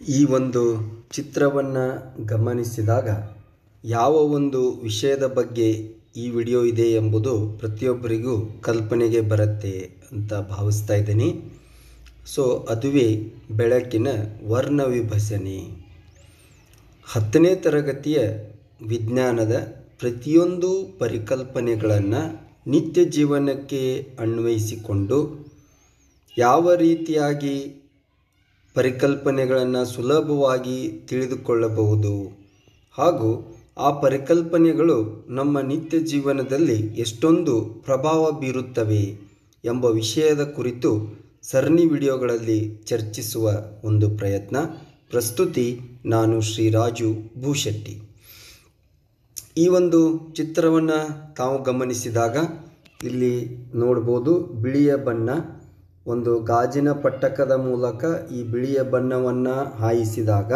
ಈ ಒಂದು ಚಿತ್ರವನ್ನು ಗಮನಿಸಿದಾಗ ಯಾವ ಒಂದು ವಿಷಯದ ಬಗ್ಗೆ ಈ ವಿಡಿಯೋ ಇದೆ ಎಂಬುದು ಪ್ರತಿಯೊಬ್ಬರಿಗೂ ಕಲ್ಪನೆಗೆ ಬರುತ್ತೆ ಅಂತ ಭಾವಿಸ್ತಾ ಇದ್ದೀನಿ. ಸೊ ಅದುವೇ ಬೆಳಕಿನ ವರ್ಣ ವಿಭಜನೆ. 10ನೇ ತರಗತಿಯ ವಿಜ್ಞಾನದ ಪ್ರತಿಯೊಂದು ಪರಿಕಲ್ಪನೆಗಳನ್ನು ನಿತ್ಯ ಜೀವನಕ್ಕೆ ಅನ್ವಯಿಸಿಕೊಂಡು ಯಾವ ರೀತಿಯಾಗಿ ಪರಿಕಲ್ಪನೆಗಳನ್ನು ಸುಲಭವಾಗಿ ತಿಳಿದುಕೊಳ್ಳಬಹುದು ಹಾಗೂ ಆ ಪರಿಕಲ್ಪನೆಗಳು ನಮ್ಮ ನಿತ್ಯ ಜೀವನದಲ್ಲಿ ಎಷ್ಟೊಂದು ಪ್ರಭಾವ ಬೀರುತ್ತವೆ ಎಂಬ ವಿಷಯದ ಕುರಿತು ಸರಣಿ ವಿಡಿಯೋಗಳಲ್ಲಿ ಚರ್ಚಿಸುವ ಒಂದು ಪ್ರಯತ್ನ. ಪ್ರಸ್ತುತಿ ನಾನು ಶ್ರೀ ರಾಜು ಭೂಶೆಟ್ಟಿ. ಈ ಒಂದು ಚಿತ್ರವನ್ನು ತಾವು ಗಮನಿಸಿದಾಗ ಇಲ್ಲಿ ನೋಡ್ಬೋದು, ಬಿಳಿಯ ಬಣ್ಣ ಒಂದು ಗಾಜಿನ ಪಟ್ಟಕದ ಮೂಲಕ ಈ ಬಿಳಿಯ ಬಣ್ಣವನ್ನು ಹಾಯಿಸಿದಾಗ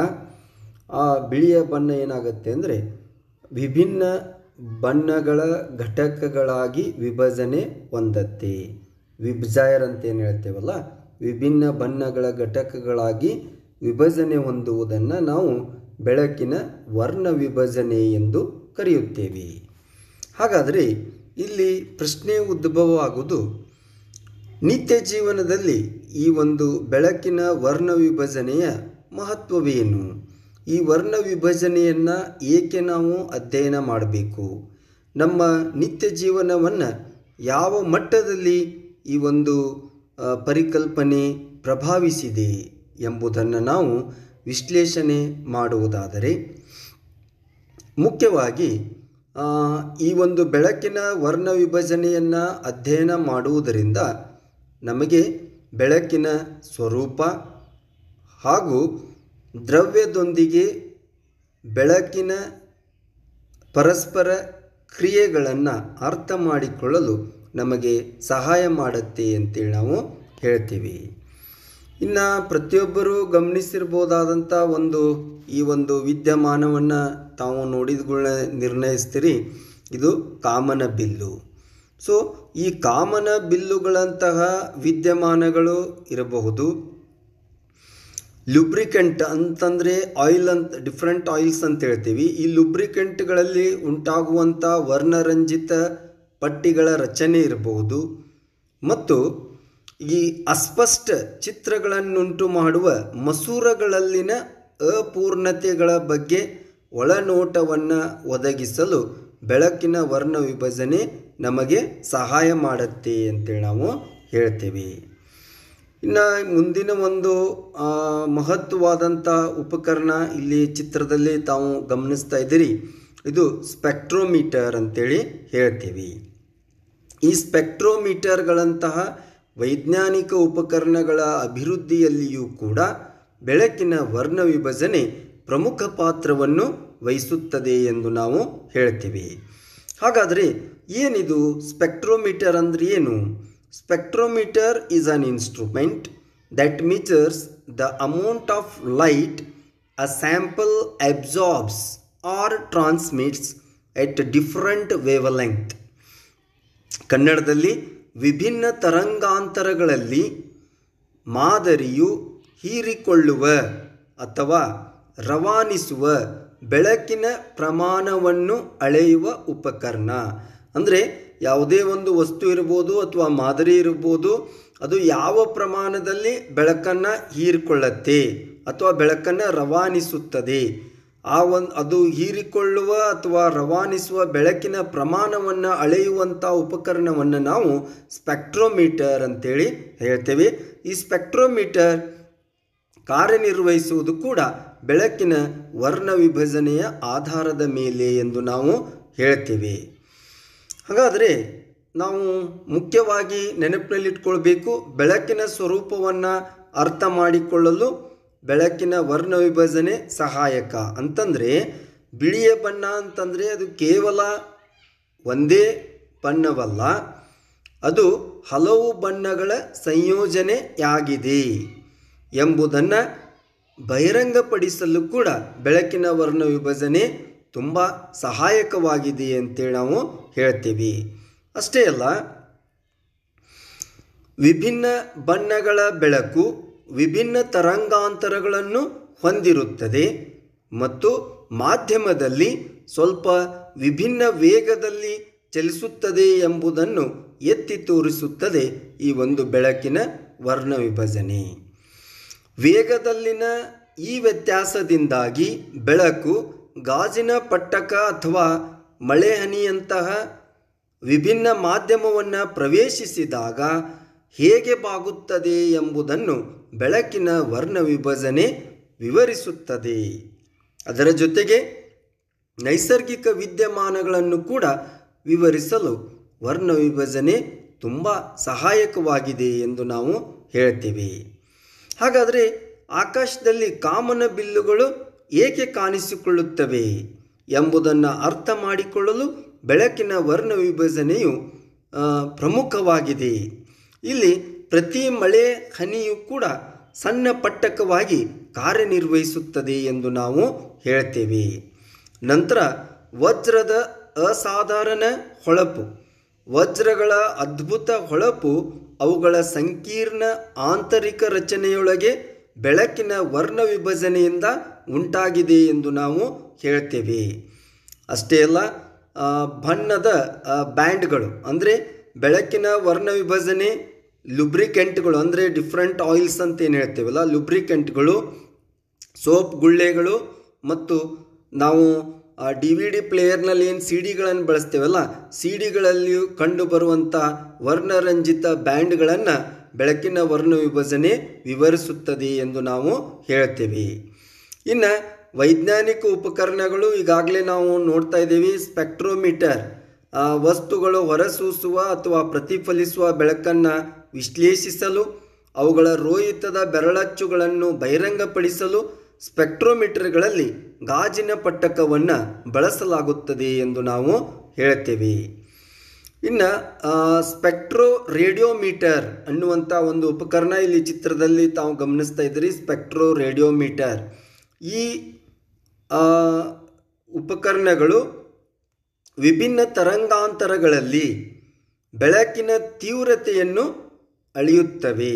ಆ ಬಿಳಿಯ ಬಣ್ಣ ಏನಾಗುತ್ತೆ ಅಂದರೆ ವಿಭಿನ್ನ ಬಣ್ಣಗಳ ಘಟಕಗಳಾಗಿ ವಿಭಜನೆ ಹೊಂದತ್ತೆ. ವಿಭಜಾಯರ್ ಅಂತ ಏನು ಹೇಳ್ತೇವಲ್ಲ, ವಿಭಿನ್ನ ಬಣ್ಣಗಳ ಘಟಕಗಳಾಗಿ ವಿಭಜನೆ ಹೊಂದುವುದನ್ನು ನಾವು ಬೆಳಕಿನ ವರ್ಣ ವಿಭಜನೆ ಎಂದು ಕರೆಯುತ್ತೇವೆ. ಹಾಗಾದರೆ ಇಲ್ಲಿ ಪ್ರಶ್ನೆ ಉದ್ಭವವಾಗುವುದು, ನಿತ್ಯ ಜೀವನದಲ್ಲಿ ಈ ಒಂದು ಬೆಳಕಿನ ವರ್ಣ ವಿಭಜನೆಯ ಮಹತ್ವವೇನು? ಈ ವರ್ಣ ವಿಭಜನೆಯನ್ನು ಏಕೆ ನಾವು ಅಧ್ಯಯನ ಮಾಡಬೇಕು? ನಮ್ಮ ನಿತ್ಯ ಜೀವನವನ್ನು ಯಾವ ಮಟ್ಟದಲ್ಲಿ ಈ ಒಂದು ಪರಿಕಲ್ಪನೆ ಪ್ರಭಾವಿಸಿದೆ ಎಂಬುದನ್ನು ನಾವು ವಿಶ್ಲೇಷಣೆ ಮಾಡುವುದಾದರೆ, ಮುಖ್ಯವಾಗಿ ಈ ಒಂದು ಬೆಳಕಿನ ವರ್ಣ ವಿಭಜನೆಯನ್ನು ಅಧ್ಯಯನ ಮಾಡುವುದರಿಂದ ನಮಗೆ ಬೆಳಕಿನ ಸ್ವರೂಪ ಹಾಗೂ ದ್ರವ್ಯದೊಂದಿಗೆ ಬೆಳಕಿನ ಪರಸ್ಪರ ಕ್ರಿಯೆಗಳನ್ನು ಅರ್ಥ ಮಾಡಿಕೊಳ್ಳಲು ನಮಗೆ ಸಹಾಯ ಮಾಡುತ್ತೆ ಅಂತೇಳಿ ನಾವು ಹೇಳ್ತೀವಿ. ಇನ್ನು ಪ್ರತಿಯೊಬ್ಬರೂ ಗಮನಿಸಿರ್ಬೋದಾದಂಥ ಈ ಒಂದು ವಿದ್ಯಮಾನವನ್ನು ತಾವು ನೋಡಿದ್ಗಳನ್ನ ನಿರ್ಣಯಿಸ್ತೀರಿ. ಇದು ಕಾಮನ ಬಿಲ್ಲು. ಸೊ ಈ ಕಾಮನ ಬಿಲ್ಲುಗಳಂತಹ ವಿದ್ಯಮಾನಗಳು ಇರಬಹುದು. ಲುಬ್ರಿಕೆಂಟ್ ಅಂತಂದರೆ ಆಯಿಲ್ ಅಂತ, ಡಿಫ್ರೆಂಟ್ ಆಯಿಲ್ಸ್ ಅಂತ ಹೇಳ್ತೀವಿ. ಈ ಲುಬ್ರಿಕೆಂಟ್ಗಳಲ್ಲಿ ಉಂಟಾಗುವಂಥ ವರ್ಣರಂಜಿತ ಪಟ್ಟಿಗಳ ರಚನೆ ಇರಬಹುದು ಮತ್ತು ಈ ಅಸ್ಪಷ್ಟ ಚಿತ್ರಗಳನ್ನುಂಟು ಮಾಡುವ ಮಸೂರಗಳಲ್ಲಿನ ಅಪೂರ್ಣತೆಗಳ ಬಗ್ಗೆ ಒಳನೋಟವನ್ನು ಒದಗಿಸಲು ಬೆಳಕಿನ ವರ್ಣ ವಿಭಜನೆ ನಮಗೆ ಸಹಾಯ ಮಾಡುತ್ತೆ ಅಂತೇಳಿ ನಾವು ಹೇಳ್ತೇವೆ. ಇನ್ನು ಮುಂದಿನ ಒಂದು ಮಹತ್ವವಾದಂಥ ಉಪಕರಣ ಇಲ್ಲಿ ಚಿತ್ರದಲ್ಲಿ ತಾವು ಗಮನಿಸ್ತಾ ಇದ್ದೀರಿ. ಇದು ಸ್ಪೆಕ್ಟ್ರೋಮೀಟರ್ ಅಂತೇಳಿ ಹೇಳ್ತೀವಿ. ಈ ಸ್ಪೆಕ್ಟ್ರೋಮೀಟರ್ಗಳಂತಹ ವೈಜ್ಞಾನಿಕ ಉಪಕರಣಗಳ ಅಭಿವೃದ್ಧಿಯಲ್ಲಿಯೂ ಕೂಡ ಬೆಳಕಿನ ವರ್ಣ ವಿಭಜನೆ ಪ್ರಮುಖ ಪಾತ್ರವನ್ನು ವಹಿಸುತ್ತದೆ ಎಂದು ನಾವು ಹೇಳ್ತೀವಿ. ಹಾಗಾದರೆ ಏನಿದು ಸ್ಪೆಕ್ಟ್ರೋಮೀಟರ್ ಅಂದರೆ ಏನು? Spectrometer is an instrument that measures the amount of light a sample absorbs or transmits at different wavelength. ಕನ್ನಡದಲ್ಲಿ ವಿಭಿನ್ನ ತರಂಗಾಂತರಗಳಲ್ಲಿ ಮಾದರಿಯು ಹೀರಿಕೊಳ್ಳುವ ಅಥವಾ ರವಾನಿಸುವ ಬೆಳಕಿನ ಪ್ರಮಾಣವನ್ನು ಅಳೆಯುವ ಉಪಕರಣ. ಅಂದರೆ ಯಾವುದೇ ಒಂದು ವಸ್ತು ಇರ್ಬೋದು ಅಥವಾ ಮಾದರಿ ಇರ್ಬೋದು, ಅದು ಯಾವ ಪ್ರಮಾಣದಲ್ಲಿ ಬೆಳಕನ್ನು ಹೀರಿಕೊಳ್ಳುತ್ತೆ ಅಥವಾ ಬೆಳಕನ್ನು ರವಾನಿಸುತ್ತದೆ, ಅದು ಹೀರಿಕೊಳ್ಳುವ ಅಥವಾ ರವಾನಿಸುವ ಬೆಳಕಿನ ಪ್ರಮಾಣವನ್ನು ಅಳೆಯುವಂಥ ಉಪಕರಣವನ್ನು ನಾವು ಸ್ಪೆಕ್ಟ್ರೋಮೀಟರ್ ಅಂತೇಳಿ ಹೇಳ್ತೇವೆ. ಈ ಸ್ಪೆಕ್ಟ್ರೋಮೀಟರ್ ಕಾರ್ಯನಿರ್ವಹಿಸುವುದು ಕೂಡ ಬೆಳಕಿನ ವರ್ಣ ವಿಭಜನೆಯ ಆಧಾರದ ಮೇಲೆ ಎಂದು ನಾವು ಹೇಳ್ತೇವೆ. ಹಾಗಾದರೆ ನಾವು ಮುಖ್ಯವಾಗಿ ನೆನಪಿನಲ್ಲಿಟ್ಕೊಳ್ಬೇಕು, ಬೆಳಕಿನ ಸ್ವರೂಪವನ್ನು ಅರ್ಥ ಮಾಡಿಕೊಳ್ಳಲು ಬೆಳಕಿನ ವರ್ಣ ವಿಭಜನೆ ಸಹಾಯಕ. ಅಂತಂದರೆ ಬಿಳಿಯ ಬಣ್ಣ ಅಂತಂದರೆ ಅದು ಕೇವಲ ಒಂದೇ ಬಣ್ಣವಲ್ಲ, ಅದು ಹಲವು ಬಣ್ಣಗಳ ಸಂಯೋಜನೆಯಾಗಿದೆ ಎಂಬುದನ್ನು ಬಹಿರಂಗಪಡಿಸಲು ಕೂಡ ಬೆಳಕಿನ ವರ್ಣ ವಿಭಜನೆ ತುಂಬ ಸಹಾಯಕವಾಗಿದೆ ಅಂತೇಳಿ ನಾವು ಹೇಳ್ತೀವಿ. ಅಷ್ಟೇ ಅಲ್ಲ, ವಿಭಿನ್ನ ಬಣ್ಣಗಳ ಬೆಳಕು ವಿಭಿನ್ನ ತರಂಗಾಂತರಗಳನ್ನು ಹೊಂದಿರುತ್ತದೆ ಮತ್ತು ಮಾಧ್ಯಮದಲ್ಲಿ ಸ್ವಲ್ಪ ವಿಭಿನ್ನ ವೇಗದಲ್ಲಿ ಚಲಿಸುತ್ತದೆ ಎಂಬುದನ್ನು ಎತ್ತಿ ತೋರಿಸುತ್ತದೆ ಈ ಒಂದು ಬೆಳಕಿನ ವರ್ಣ ವಿಭಜನೆ. ವೇಗದಲ್ಲಿನ ಈ ವ್ಯತ್ಯಾಸದಿಂದಾಗಿ ಬೆಳಕು ಗಾಜಿನ ಪಟ್ಟಕ ಅಥವಾ ಮಳೆಹನಿಯಂತಹ ವಿಭಿನ್ನ ಮಾಧ್ಯಮವನ್ನು ಪ್ರವೇಶಿಸಿದಾಗ ಹೇಗೆ ಬಾಗುತ್ತದೆ ಎಂಬುದನ್ನು ಬೆಳಕಿನ ವರ್ಣ ವಿಭಜನೆ ವಿವರಿಸುತ್ತದೆ. ಅದರ ಜೊತೆಗೆ ನೈಸರ್ಗಿಕ ವಿದ್ಯಮಾನಗಳನ್ನು ಕೂಡ ವಿವರಿಸಲು ವರ್ಣ ವಿಭಜನೆ ತುಂಬ ಸಹಾಯಕವಾಗಿದೆ ಎಂದು ನಾವು ಹೇಳ್ತೀವಿ. ಹಾಗಾದರೆ ಆಕಾಶದಲ್ಲಿ ಕಾಮನ ಬಿಲ್ಲುಗಳು ಏಕೆ ಕಾಣಿಸಿಕೊಳ್ಳುತ್ತವೆ ಎಂಬುದನ್ನು ಅರ್ಥ ಮಾಡಿಕೊಳ್ಳಲು ಬೆಳಕಿನ ವರ್ಣ ವಿಭಜನೆಯು ಪ್ರಮುಖವಾಗಿದೆ. ಇಲ್ಲಿ ಪ್ರತಿ ಮಳೆ ಹನಿಯು ಕೂಡ ಸಣ್ಣ ಪಟ್ಟಕವಾಗಿ ಕಾರ್ಯನಿರ್ವಹಿಸುತ್ತದೆ ಎಂದು ನಾವು ಹೇಳ್ತೇವೆ. ನಂತರ ವಜ್ರದ ಅಸಾಧಾರಣ ಹೊಳಪು. ವಜ್ರಗಳ ಅದ್ಭುತ ಹೊಳಪು ಅವುಗಳ ಸಂಕೀರ್ಣ ಆಂತರಿಕ ರಚನೆಯೊಳಗೆ ಬೆಳಕಿನ ವರ್ಣ ವಿಭಜನೆಯಿಂದ ಉಂಟಾಗಿದೆ ಎಂದು ನಾವು ಹೇಳ್ತೇವೆ. ಅಷ್ಟೇ ಅಲ್ಲ, ಬಣ್ಣದ ಬ್ಯಾಂಡ್ಗಳು ಅಂದರೆ ಬೆಳಕಿನ ವರ್ಣ ವಿಭಜನೆ ಲುಬ್ರಿಕೆಂಟ್ಗಳು ಅಂದರೆ ಡಿಫ್ರೆಂಟ್ ಆಯಿಲ್ಸ್ ಅಂತ ಏನು ಹೇಳ್ತೇವಲ್ಲ, ಲುಬ್ರಿಕೆಂಟ್ಗಳು, ಸೋಪ್ ಗುಳ್ಳೆಗಳು ಮತ್ತು ನಾವು DVD ಪ್ಲೇಯರ್ನಲ್ಲಿ ಏನು CD ಗಳನ್ನು ಬಳಸ್ತೇವಲ್ಲ, CD ಗಳಲ್ಲಿಯೂ ಕಂಡುಬರುವಂಥ ವರ್ಣರಂಜಿತ ಬ್ಯಾಂಡ್ಗಳನ್ನು ಬೆಳಕಿನ ವರ್ಣ ವಿಭಜನೆ ವಿವರಿಸುತ್ತದೆ ಎಂದು ನಾವು ಹೇಳ್ತೇವೆ. ಇನ್ನು ವೈಜ್ಞಾನಿಕ ಉಪಕರಣಗಳು ಈಗಾಗಲೇ ನಾವು ನೋಡ್ತಾ ಇದ್ದೀವಿ. ಸ್ಪೆಕ್ಟ್ರೋಮೀಟರ್ ವಸ್ತುಗಳು ಹೊರಸೂಸುವ ಅಥವಾ ಪ್ರತಿಫಲಿಸುವ ಬೆಳಕನ್ನು ವಿಶ್ಲೇಷಿಸಲು, ಅವುಗಳ ರೋಹಿತದ ಬೆರಳಚ್ಚುಗಳನ್ನು ಬಹಿರಂಗಪಡಿಸಲು ಸ್ಪೆಕ್ಟ್ರೋಮೀಟರ್ಗಳಲ್ಲಿ ಗಾಜಿನ ಪಟ್ಟಕವನ್ನು ಬಳಸಲಾಗುತ್ತದೆ ಎಂದು ನಾವು ಹೇಳ್ತೇವೆ. ಇನ್ನು ಸ್ಪೆಕ್ಟ್ರೋ ರೇಡಿಯೋಮೀಟರ್ ಅನ್ನುವಂಥ ಒಂದು ಉಪಕರಣ ಇಲ್ಲಿ ಚಿತ್ರದಲ್ಲಿ ತಾವು ಗಮನಿಸ್ತಾ ಇದ್ದೀರಿ. ಸ್ಪೆಕ್ಟ್ರೋ ರೇಡಿಯೋಮೀಟರ್ ಈ ಉಪಕರಣಗಳು ವಿಭಿನ್ನ ತರಂಗಾಂತರಗಳಲ್ಲಿ ಬೆಳಕಿನ ತೀವ್ರತೆಯನ್ನು ಅಳೆಯುತ್ತವೆ.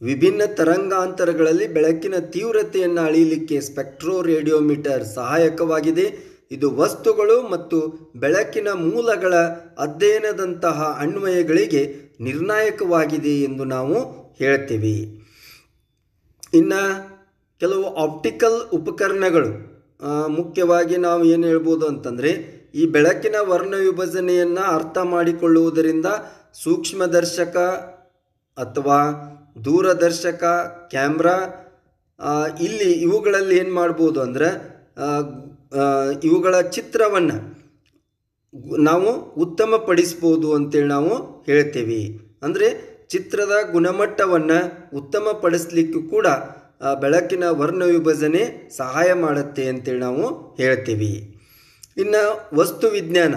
ವಿಭಿನ್ನ ತರಂಗಾಂತರಗಳಲ್ಲಿ ಬೆಳಕಿನ ತೀವ್ರತೆಯನ್ನು ಅಳೆಯಲಿಕ್ಕೆ ಸ್ಪೆಕ್ಟ್ರೋ ರೇಡಿಯೋಮೀಟರ್ ಸಹಾಯಕವಾಗಿದೆ. ಇದು ವಸ್ತುಗಳು ಮತ್ತು ಬೆಳಕಿನ ಮೂಲಗಳ ಅಧ್ಯಯನದಂತಹ ಅನ್ವಯಗಳಿಗೆ ನಿರ್ಣಾಯಕವಾಗಿದೆ ಎಂದು ನಾವು ಹೇಳ್ತೀವಿ. ಇನ್ನು ಕೆಲವು ಆಪ್ಟಿಕಲ್ ಉಪಕರಣಗಳು, ಮುಖ್ಯವಾಗಿ ನಾವು ಏನು ಹೇಳ್ಬೋದು ಅಂತಂದರೆ, ಈ ಬೆಳಕಿನ ವರ್ಣ ವಿಭಜನೆಯನ್ನು ಅರ್ಥ ಮಾಡಿಕೊಳ್ಳುವುದರಿಂದ ಸೂಕ್ಷ್ಮದರ್ಶಕ ಅಥವಾ ದೂರದರ್ಶಕ, ಕ್ಯಾಮ್ರಾ, ಇವುಗಳಲ್ಲಿ ಏನು ಮಾಡ್ಬೋದು ಅಂದರೆ ಇವುಗಳ ಚಿತ್ರವನ್ನು ನಾವು ಉತ್ತಮಪಡಿಸ್ಬೋದು ಅಂತೇಳಿ ನಾವು ಹೇಳ್ತೇವೆ. ಅಂದರೆ ಚಿತ್ರದ ಗುಣಮಟ್ಟವನ್ನು ಉತ್ತಮಪಡಿಸ್ಲಿಕ್ಕೂ ಕೂಡ ಬೆಳಕಿನ ವರ್ಣ ವಿಭಜನೆ ಸಹಾಯ ಮಾಡುತ್ತೆ ಅಂತೇಳಿ ನಾವು ಹೇಳ್ತೀವಿ. ಇನ್ನು ವಸ್ತು ವಿಜ್ಞಾನ,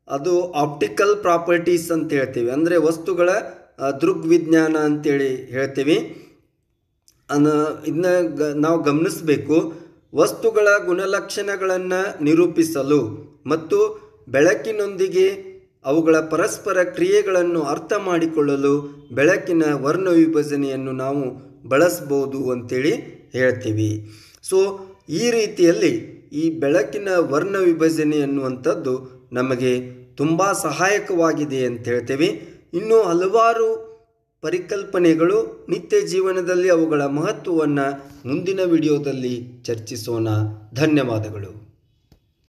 ಅದು ಆಪ್ಟಿಕಲ್ ಪ್ರಾಪರ್ಟೀಸ್ ಅಂತ ಹೇಳ್ತೀವಿ. ಅಂದರೆ ವಸ್ತುಗಳ ದೃಗ್ವಿಜ್ಞಾನ ಅಂತೇಳಿ ಹೇಳ್ತೀವಿ. ಇದನ್ನ ನಾವು ಗಮನಿಸಬೇಕು. ವಸ್ತುಗಳ ಗುಣಲಕ್ಷಣಗಳನ್ನು ನಿರೂಪಿಸಲು ಮತ್ತು ಬೆಳಕಿನೊಂದಿಗೆ ಅವುಗಳ ಪರಸ್ಪರ ಕ್ರಿಯೆಗಳನ್ನು ಅರ್ಥ ಮಾಡಿಕೊಳ್ಳಲು ಬೆಳಕಿನ ವರ್ಣ ವಿಭಜನೆಯನ್ನು ನಾವು ಬಳಸ್ಬೋದು ಅಂತೇಳಿ ಹೇಳ್ತೀವಿ. ಸೊ ಈ ರೀತಿಯಲ್ಲಿ ಈ ಬೆಳಕಿನ ವರ್ಣ ವಿಭಜನೆ ಅನ್ನುವಂಥದ್ದು ನಮಗೆ ತುಂಬ ಸಹಾಯಕವಾಗಿದೆ ಅಂತ ಹೇಳ್ತೇವೆ. ಇನ್ನೂ ಹಲವಾರು ಪರಿಕಲ್ಪನೆಗಳು ನಿತ್ಯ ಜೀವನದಲ್ಲಿ ಅವುಗಳ ಮಹತ್ವವನ್ನು ಮುಂದಿನ ವಿಡಿಯೋದಲ್ಲಿ ಚರ್ಚಿಸೋಣ. ಧನ್ಯವಾದಗಳು.